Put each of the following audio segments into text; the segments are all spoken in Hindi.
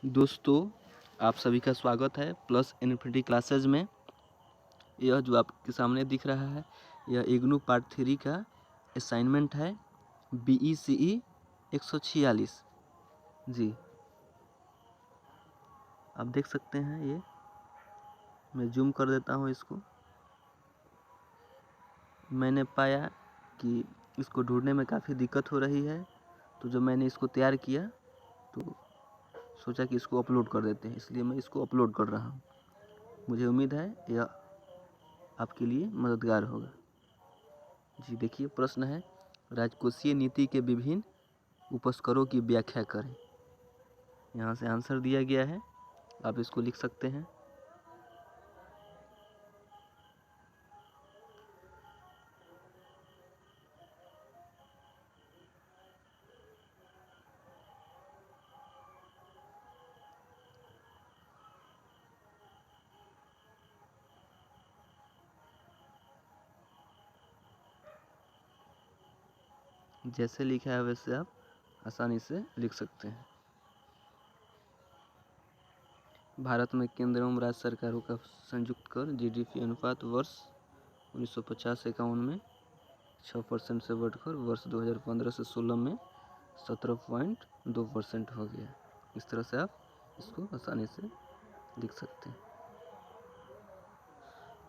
दोस्तों, आप सभी का स्वागत है प्लस इन्फिनिटी क्लासेज में। यह जो आपके सामने दिख रहा है यह इग्नू पार्ट 3 का असाइनमेंट है BECE 146 जी। आप देख सकते हैं, ये मैं जूम कर देता हूँ इसको। मैंने पाया कि इसको ढूंढने में काफ़ी दिक्कत हो रही है, तो जब मैंने इसको तैयार किया तो सोचा कि इसको अपलोड कर देते हैं, इसलिए मैं इसको अपलोड कर रहा हूँ। मुझे उम्मीद है यह आपके लिए मददगार होगा। जी देखिए, प्रश्न है राजकोषीय नीति के विभिन्न उपस्करों की व्याख्या करें। यहाँ से आंसर दिया गया है, आप इसको लिख सकते हैं। जैसे लिखा है वैसे आप आसानी से लिख सकते हैं। भारत में केंद्र एवं राज्य सरकारों का संयुक्त कर GDP अनुपात वर्ष 1950-51 में 6% से बढ़कर वर्ष 2015 से 16 में 17.2% हो गया। इस तरह से आप इसको आसानी से लिख सकते हैं।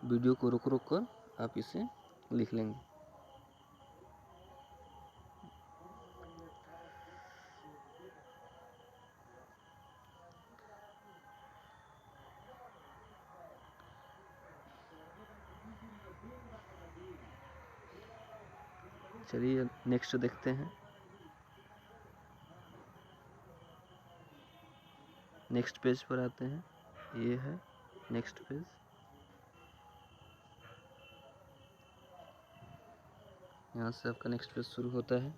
वीडियो को रोक रोक कर आप इसे लिख लेंगे। चलिए नेक्स्ट देखते हैं। नेक्स्ट पेज पर आते हैं, ये है नेक्स्ट पेज। यहाँ से आपका नेक्स्ट पेज शुरू होता है।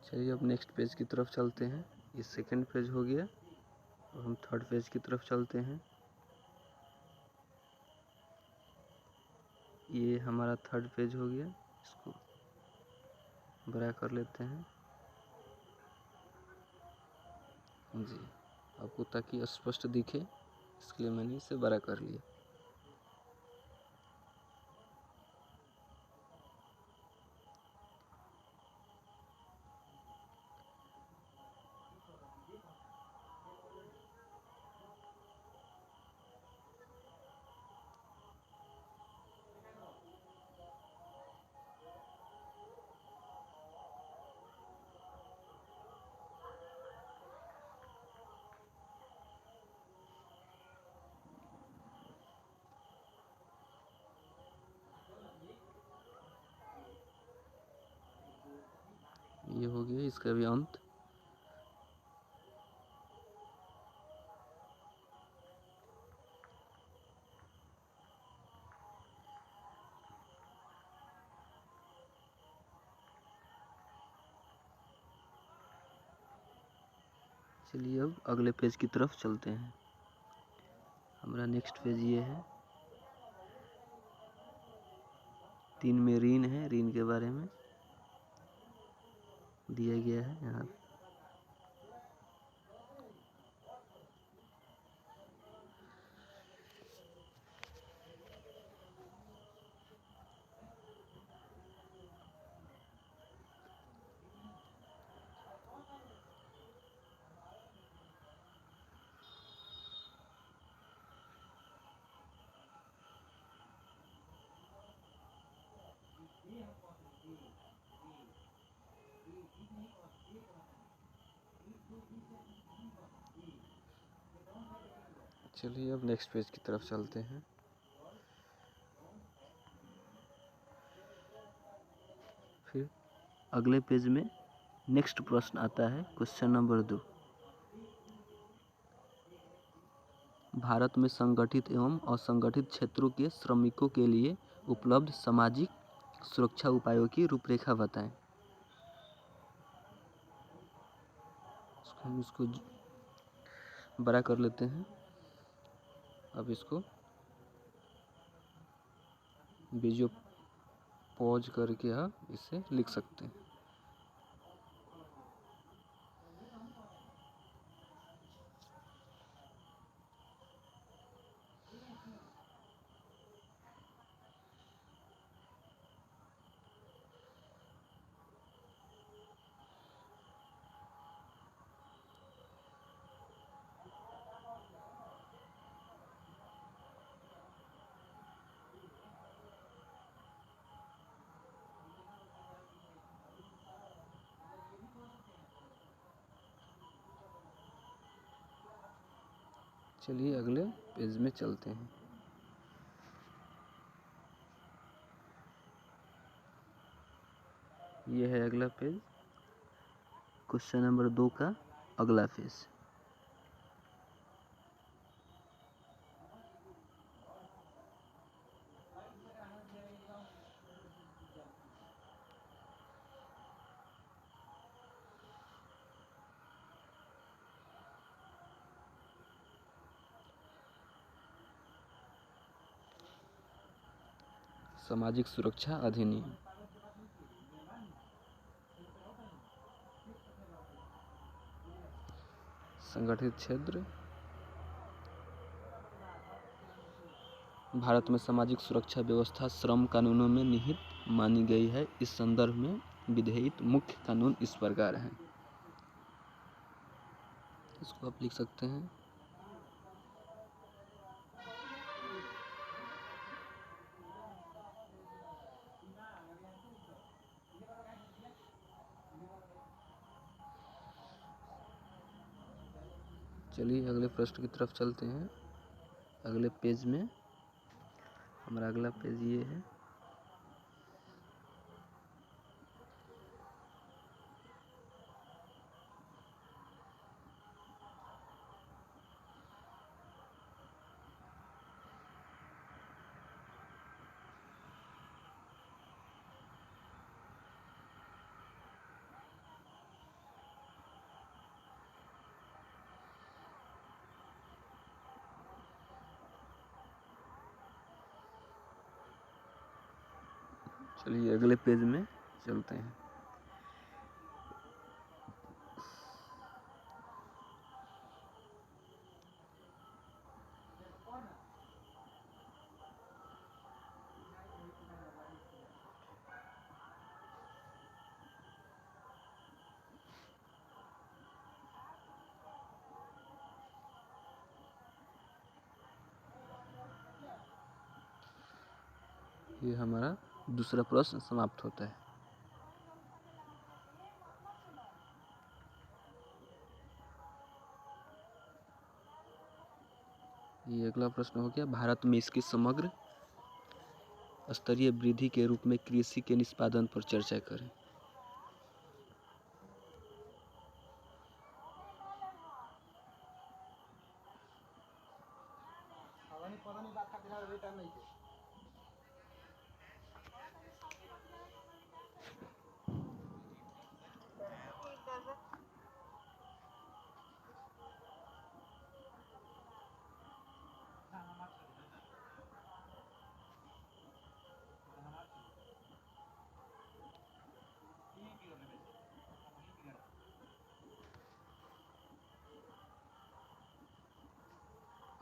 चलिए अब नेक्स्ट पेज की तरफ चलते हैं। ये सेकंड पेज हो गया और हम थर्ड पेज की तरफ चलते हैं। ये हमारा थर्ड पेज हो गया, इसको बड़ा कर लेते हैं जी, आपको ताकि स्पष्ट दिखे, इसके लिए मैंने इसे बड़ा कर लिया। ये हो गया इसका भी अंत। चलिए अब अगले पेज की तरफ चलते हैं। हमारा नेक्स्ट पेज ये है। 3 में ऋण है, ऋण के बारे में दिया गया है यहाँ। चलिए अब नेक्स्ट पेज की तरफ चलते हैं। फिर अगले पेज में नेक्स्ट प्रश्न आता है, क्वेश्चन नंबर 2। भारत में संगठित एवं असंगठित क्षेत्रों के श्रमिकों के लिए उपलब्ध सामाजिक सुरक्षा उपायों की रूपरेखा बताएं। हम इसको बड़ा कर लेते हैं। अब इसको वीडियो पॉज करके आप इसे लिख सकते हैं। चलिए अगले पेज में चलते हैं। ये है अगला पेज, क्वेश्चन नंबर 2 का अगला पेज। सामाजिक सुरक्षा अधिनियम। संगठित क्षेत्र। भारत में सामाजिक सुरक्षा व्यवस्था श्रम कानूनों में निहित मानी गई है। इस संदर्भ में विधेयित मुख्य कानून इस प्रकार हैं। इसको आप लिख सकते हैं। चलिए अगले प्रश्न की तरफ चलते हैं। अगले पेज में हमारा अगला पेज ये है। चलिए अगले पेज में चलते हैं। ये हमारा दूसरा प्रश्न समाप्त होता है। ये अगला प्रश्न हो गया, भारत में इसकी समग्र स्तरीय वृद्धि के रूप में कृषि के निष्पादन पर चर्चा करें।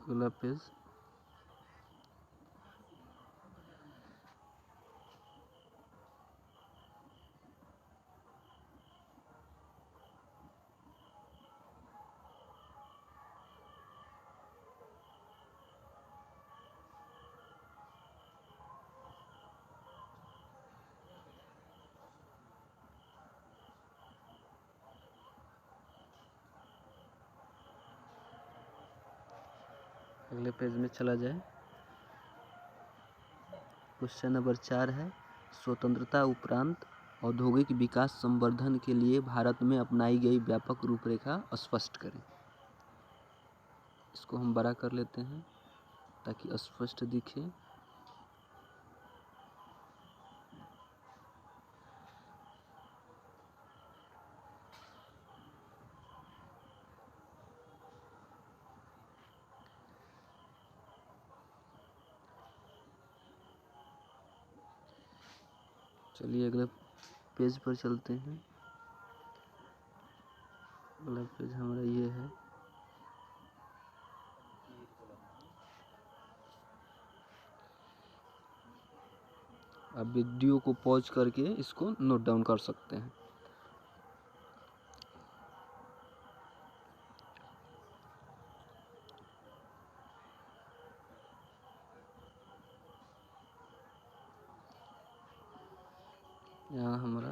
अगला पेज। अगले पेज में चला जाए। क्वेश्चन नंबर 4 है, स्वतंत्रता उपरांत औद्योगिक विकास संवर्धन के लिए भारत में अपनाई गई व्यापक रूपरेखा स्पष्ट करें। इसको हम बड़ा कर लेते हैं ताकि स्पष्ट दिखे। चलिए अगले पेज पर चलते हैं। अगला पेज हमारा ये है। आप वीडियो को पॉज करके इसको नोट डाउन कर सकते हैं। यहाँ हमारा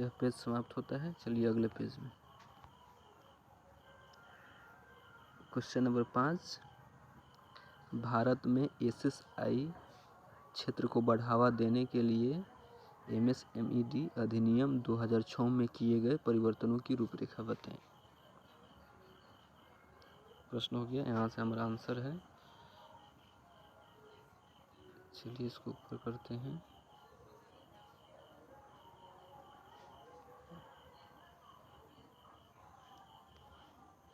यह पेज समाप्त होता है। चलिए अगले पेज में। क्वेश्चन नंबर 5, भारत में एसएसआई क्षेत्र को बढ़ावा देने के लिए एमएसएमईडी अधिनियम 2006 में किए गए परिवर्तनों की रूपरेखा बताएं। प्रश्न हो गया, यहाँ से हमारा आंसर है। चलिए इसको ऊपर करते हैं।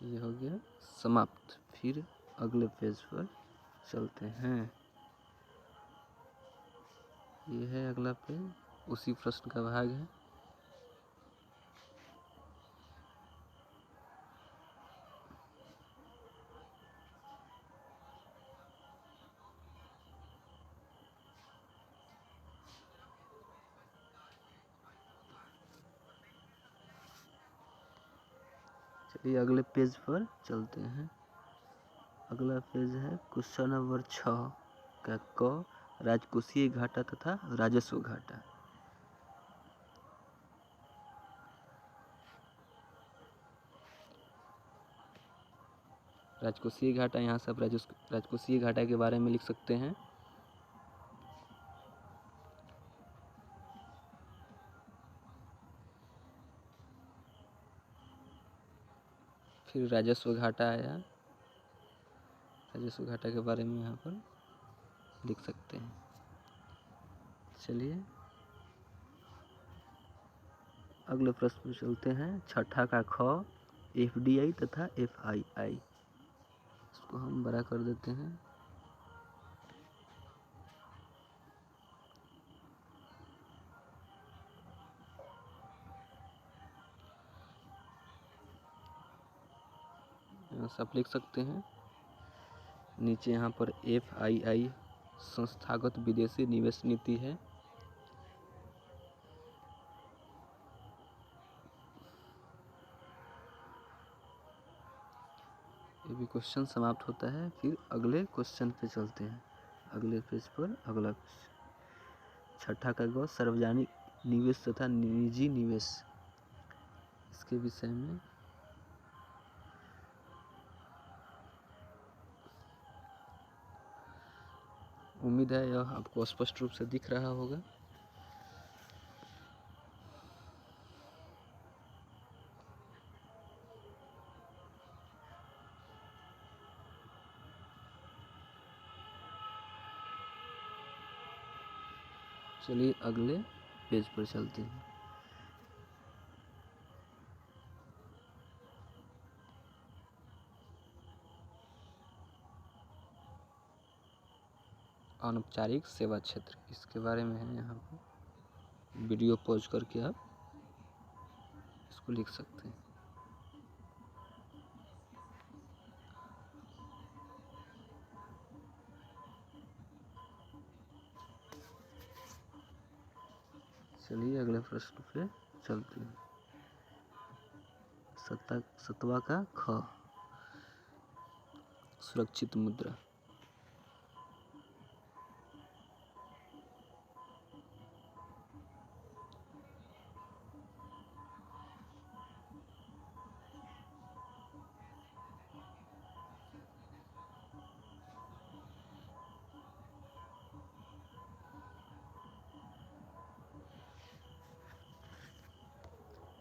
ये हो गया समाप्त। फिर अगले पेज पर चलते हैं। ये है अगला पेज, उसी प्रश्न का भाग है। चलिए अगले पेज पर चलते हैं। अगला पेज है क्वेश्चन नंबर 6 का क, राजकोषीय घाटा तथा राजस्व घाटा। राजकोषीय घाटा, यहाँ से आप राजकोषीय घाटा के बारे में लिख सकते हैं। फिर राजस्व घाटा आया, राजस्व घाटा के बारे में यहाँ पर लिख सकते हैं। चलिए अगले प्रश्न पर चलते हैं। छठा का ख, एफडीआई तथा एफआईआई। इसको हम बड़ा कर देते हैं। यहाँ से आप लिख सकते हैं। नीचे यहाँ पर एफआईआई संस्थागत विदेशी निवेश नीति है। ये भी क्वेश्चन समाप्त होता है। फिर अगले क्वेश्चन पे चलते हैं। अगले पेज पर अगला क्वेश्चन, छठा का ग, सार्वजनिक निवेश तथा निजी निवेश। इसके विषय में उम्मीद है यह आपको स्पष्ट रूप से दिख रहा होगा। चलिए अगले पेज पर चलते हैं। अनौपचारिक सेवा क्षेत्र, इसके बारे में है। यहाँ पर वीडियो पॉज करके आप इसको लिख सकते हैं। चलिए अगले प्रश्न पे चलते हैं। सतवा का ख, सुरक्षित मुद्रा।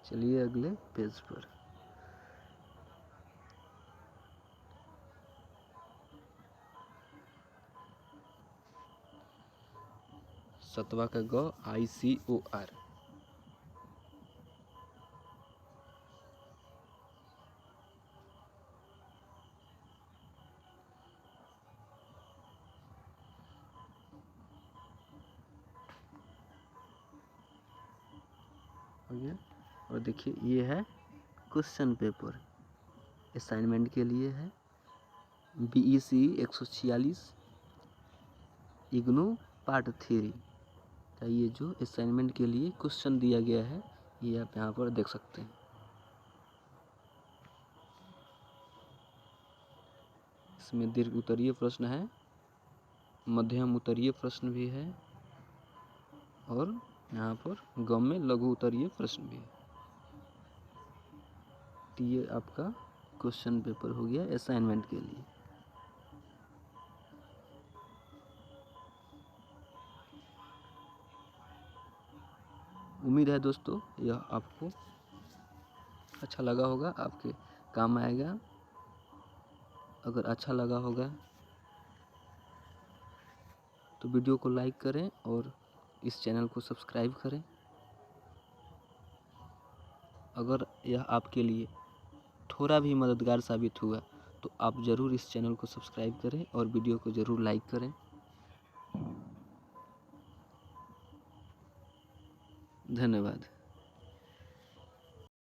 चलिए अगले पेज पर। सतवा का ग ICOR। हो गया। और देखिए ये है क्वेश्चन पेपर, असाइनमेंट के लिए है। BEC 146 इग्नू पार्ट 3 का ये जो असाइनमेंट के लिए क्वेश्चन दिया गया है, ये आप यहाँ पर देख सकते हैं। इसमें दीर्घ उत्तरीय प्रश्न है, मध्यम उत्तरीय प्रश्न भी है, और यहाँ पर गम में लघु उत्तरीय प्रश्न भी है। तो ये आपका क्वेश्चन पेपर हो गया असाइनमेंट के लिए। उम्मीद है दोस्तों यह आपको अच्छा लगा होगा, आपके काम आएगा। अगर अच्छा लगा होगा तो वीडियो को लाइक करें और इस चैनल को सब्सक्राइब करें। अगर यह आपके लिए थोड़ा भी मददगार साबित हुआ तो आप ज़रूर इस चैनल को सब्सक्राइब करें और वीडियो को ज़रूर लाइक करें। धन्यवाद।